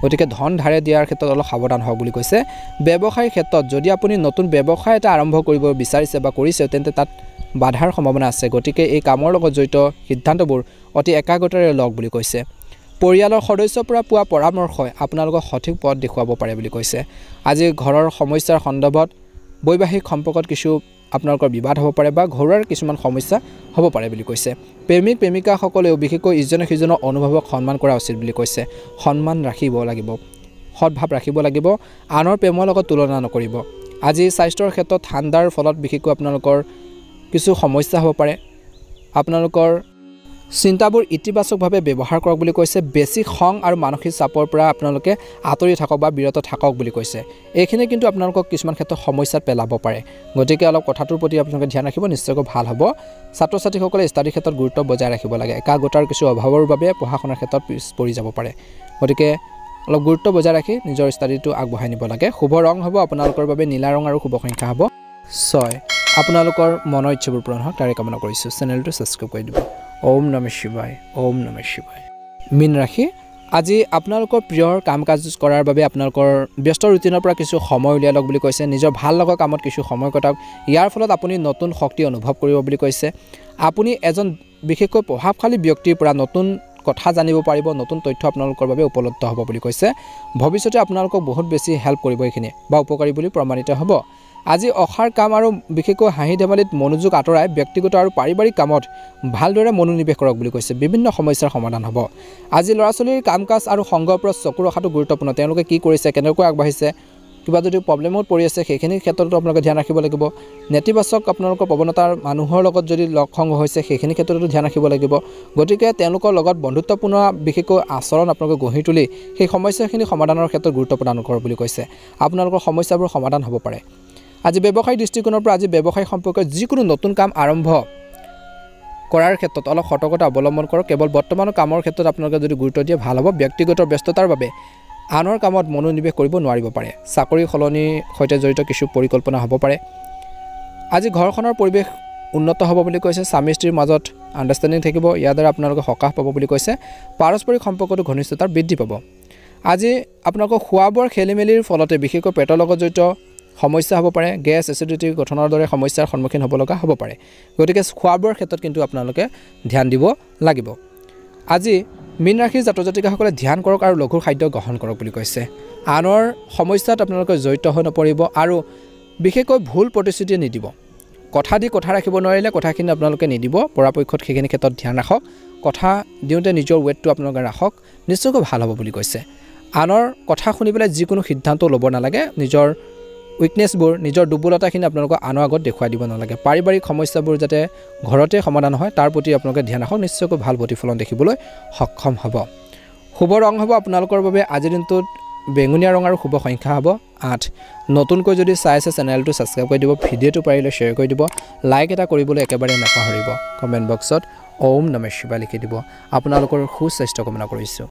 [SPEAKER 1] গতিকে ধন ধাৰে দিয়াৰ ক্ষেত্ৰত অলপ সাৱধান হওক বুলি কৈছে। ব্যৱসায়ৰ ক্ষেত্ৰত যদি আপুনি নতুন ব্যৱসায় এটা আৰম্ভ কৰিব বিচাৰিছে বা কৰিছে, তেন্তে তাত বাধাৰ সম্ভাৱনা আছে। গতিকে এই কামৰ লগত জড়িত সিদ্ধান্তবোৰ অতি একাগ্ৰতাৰে লওক বুলি কৈছে। পৰিয়ালৰ সদস্যৰ পৰা পোৱা পৰামৰ্শই আপোনালোকক সঠিক পথ দেখুৱাব পাৰে বুলি কৈছে। আজি ঘৰৰ সমস্যাৰ সন্দৰ্ভত বৈবাহিক সম্পৰ্কত কিছু আপোনালোকৰ বিবাদ হ'ব পাৰে বা ঘৰুৱাৰ কিছুমান সমস্যা হ'ব পাৰে বুলি কৈছে। প্ৰেমিক প্ৰেমিকাসকলেও বিশেষকৈ ইজনে সিজনৰ অনুভৱক সন্মান কৰা উচিত বুলি কৈছে। সন্মান ৰাখিব লাগিব, সৎভাৱ ৰাখিব লাগিব। আনৰ প্ৰেমৰ লগত তুলনা নকৰিব। আজি স্বাস্থ্যৰ ক্ষেত্ৰত ঠাণ্ডাৰ ফলত বিশেষকৈ আপোনালোকৰ কিছু সমস্যা হ'ব পাৰে। আপোনালোকৰ চিন্তাবোৰ ইতিবাচকভাৱে ব্যৱহাৰ কৰক বুলি কৈছে। বেছি খং আৰু মানসিক চাপৰ পৰা আপোনালোকে আঁতৰি থাকক বা বিৰত থাকক বুলি কৈছে। এইখিনি কিন্তু আপোনালোকক কিছুমান ক্ষেত্ৰত সমস্যাত পেলাব পাৰে। গতিকে অলপ কথাটোৰ প্ৰতি আপোনালোকে ধ্যান ৰাখিব, নিশ্চয়কৈ ভাল হ'ব। ছাত্ৰ ছাত্ৰীসকলে ষ্টাডিৰ ক্ষেত্ৰত গুৰুত্ব বজাই ৰাখিব লাগে। একাগ্ৰতাৰ কিছু অভাৱৰ বাবে পঢ়া শুনাৰ ক্ষেত্ৰত পিছ পৰি যাব পাৰে। গতিকে অলপ গুৰুত্ব বজাই ৰাখি নিজৰ ষ্টাডিটো আগবঢ়াই নিব লাগে। শুভ ৰং হ'ব আপোনালোকৰ বাবে নীলা ৰং আৰু শুভ সংখ্যা হ'ব 6। আপোনালোকৰ মনৰ ইচ্ছাবোৰ পূৰণ হওক তাৰে কামনা কৰিছোঁ। চেনেলটো ছাবস্ক্ৰাইব কৰি দিব। ওম নমঃ শিৱায়, ওম নমঃ শিৱায়। মীন ৰাশি, আজি আপোনালোকৰ প্ৰিয়ৰ কাম কাজ কৰাৰ বাবে আপোনালোকৰ ব্যস্ত ৰুটিনৰ পৰা কিছু সময় উলিয়াই লওক বুলি কৈছে। নিজৰ ভাল লগা কামত কিছু সময় কটাওক। ইয়াৰ ফলত আপুনি নতুন শক্তি অনুভৱ কৰিব বুলি কৈছে। আপুনি এজন বিশেষকৈ প্ৰভাৱশালী ব্যক্তিৰ পৰা নতুন কথা জানিব পাৰিব, নতুন তথ্য আপোনালোকৰ বাবে উপলব্ধ হ'ব বুলি কৈছে। ভৱিষ্যতে আপোনালোকক বহুত বেছি হেল্প কৰিব এইখিনি বা উপকাৰী বুলি প্ৰমাণিত হ'ব। আজি অসাৰ কাম আৰু বিশেষকৈ হাঁহি ধেমালিত মনোযোগ আঁতৰাই ব্যক্তিগত আৰু পাৰিবাৰিক কামত ভালদৰে মনোনিৱেশ কৰক বুলি কৈছে। বিভিন্ন সমস্যাৰ সমাধান হ'ব। আজি ল'ৰা ছোৱালীৰ কাম কাজ আৰু সংগৰ ওপৰত চকু ৰখাটো গুৰুত্বপূৰ্ণ। তেওঁলোকে কি কৰিছে, কেনেকৈ আগবাঢ়িছে, কিবা যদি প্ৰব্লেমত পৰি আছে সেইখিনি ক্ষেত্ৰতো আপোনালোকে ধ্যান ৰাখিব লাগিব। নেতিবাচক আপোনালোকৰ প্ৰৱণতাৰ মানুহৰ লগত যদি লগ সংগ হৈছে সেইখিনি ক্ষেত্ৰতো ধ্যান ৰাখিব লাগিব। গতিকে তেওঁলোকৰ লগত বন্ধুত্বপূৰ্ণ বিশেষকৈ আচৰণ আপোনালোকে গঢ়ি তুলি সেই সমস্যাখিনি সমাধানৰ ক্ষেত্ৰত গুৰুত্ব প্ৰদান কৰক বুলি কৈছে। আপোনালোকৰ সমস্যাবোৰ সমাধান হ'ব পাৰে। আজি ব্যৱসায়িক দৃষ্টিকোণৰ পৰা আজি ব্যৱসায় সম্পৰ্কে যিকোনো নতুন কাম আৰম্ভ কৰাৰ ক্ষেত্ৰত অলপ সতৰ্কতা অৱলম্বন কৰক। কেৱল বৰ্তমানৰ কামৰ ক্ষেত্ৰত আপোনালোকে যদি গুৰুত্ব দিয়ে ভাল হ'ব। ব্যক্তিগত ব্যস্ততাৰ বাবে আনৰ কামত মনোনিৱেশ কৰিব নোৱাৰিব পাৰে। চাকৰি সলনিৰ সৈতে জড়িত কিছু পৰিকল্পনা হ'ব পাৰে। আজি ঘৰখনৰ পৰিৱেশ উন্নত হ'ব বুলি কৈছে। স্বামী স্ত্ৰীৰ মাজত আণ্ডাৰষ্টেণ্ডিং থাকিব। ইয়াৰ দ্বাৰা আপোনালোকে সকাহ পাব বুলি কৈছে। পাৰস্পৰিক সম্পৰ্কটো ঘনিষ্ঠতাৰ বৃদ্ধি পাব। আজি আপোনালোকৰ খোৱা বোৱাৰ খেলি মেলিৰ ফলতে বিশেষকৈ পেটৰ লগত জড়িত সমস্যা হ'ব পাৰে। গেছ এচিডিটি গঠনৰ দৰে সমস্যাৰ সন্মুখীন হ'ব লগা হ'ব পাৰে। গতিকে খোৱা বোৱাৰ ক্ষেত্ৰত কিন্তু আপোনালোকে ধ্যান দিব লাগিব। আজি মীন ৰাশিৰ জাতক জাতিকাসকলে ধ্যান কৰক আৰু লঘু খাদ্য গ্ৰহণ কৰক বুলি কৈছে। আনৰ সমস্যাত আপোনালোকে জড়িত হৈ নপৰিব আৰু বিশেষকৈ ভুল প্ৰতিশ্ৰুতি নিদিব। কথা দি কথা ৰাখিব নোৱাৰিলে কথাখিনি আপোনালোকে নিদিব। পৰাপক্ষত সেইখিনি ক্ষেত্ৰত ধ্যান ৰাখক। কথা দিওঁতে নিজৰ ৱেটটো আপোনালোকে ৰাখক, নিশ্চয়কৈ ভাল হ'ব বুলি কৈছে। আনৰ কথা শুনি পেলাই যিকোনো সিদ্ধান্ত ল'ব নালাগে। নিজৰ উইকনেছবোৰ, নিজৰ দুৰ্বলতাখিনি আপোনালোকক আনৰ আগত দেখুৱাই দিব নালাগে। পাৰিবাৰিক সমস্যাবোৰ যাতে ঘৰতে সমাধান হয় তাৰ প্ৰতি আপোনালোকে ধ্যান ৰাখক। নিশ্চয়কৈ ভাল প্ৰতিফলন দেখিবলৈ সক্ষম হ'ব। শুভ ৰং হ'ব আপোনালোকৰ বাবে আজিৰ দিনটোত বেঙুনীয়া ৰং আৰু শুভ সংখ্যা হ'ব 8। নতুনকৈ যদি চাই আছে চেনেলটো ছাবস্ক্ৰাইব কৰি দিব। ভিডিঅ'টো পাৰিলে শ্বেয়াৰ কৰি দিব। লাইক এটা কৰিবলৈ একেবাৰে নাপাহৰিব। কমেণ্ট বক্সত ওম নমঃ শিৱায় লিখি দিব। আপোনালোকৰ সুস্বাস্থ্য কামনা কৰিছোঁ।